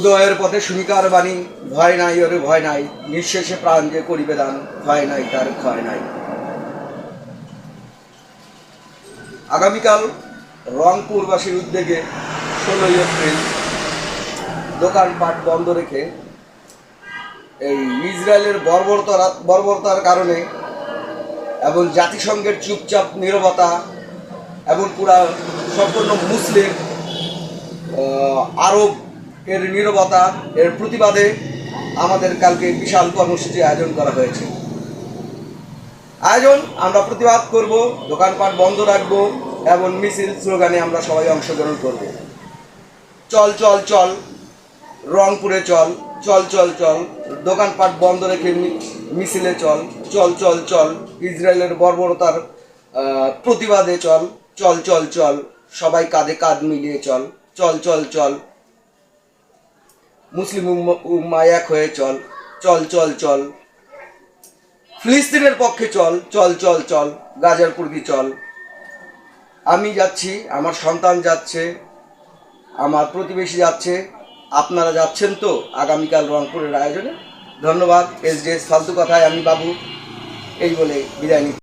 উদয়ের পথে শুনিকার বাণী, ভয় নাই ওরে ভয় নাই, নিঃশেষে প্রাণ যে করিবে দান, ভয় নাই তার ক্ষয় নাই। আগামীকাল রংপুরবাসীর উদ্যোগে 16ই এপ্রিল দোকানপাট বন্ধ রেখে এই ইসরায়েলের বর্বরতার কারণে এবং জাতিসংঘের চুপচাপ নীরবতা এবং পুরা সম্পূর্ণ মুসলিম আরব এর নীরবতা এর প্রতিবাদে আমাদের কালকে বিশাল কর্মসূচি আয়োজন করা হয়েছে। আমরা প্রতিবাদ করব, দোকানপাট বন্ধ রাখবো এবং মিছিল স্লোগানে আমরা সবাই অংশগ্রহণ করব। চল চল চল রংপুরে চল, চল চল চল দোকানপাট বন্ধ রেখে মিছিলে চল, চল চল চল ইসরায়েলের বর্বরতার প্রতিবাদে চল, চল চল চল সবাই কাঁধে কাঁধ মিলিয়ে চল, চল চল চল মুসলিম উম্মা এক হয়ে চল, চল চল চল ফিলিস্তিনের পক্ষে চল, চল চল চল গাজার প্রতি চল। আমি যাচ্ছি, আমার সন্তান যাচ্ছে, আমার প্রতিবেশী যাচ্ছে, আপনারা যাচ্ছেন তো আগামীকাল রংপুরের আয়োজনে? ধন্যবাদ। এসডিএস ফালতু কথায় আমি বাবু এই বলে বিদায় নিচ্ছি।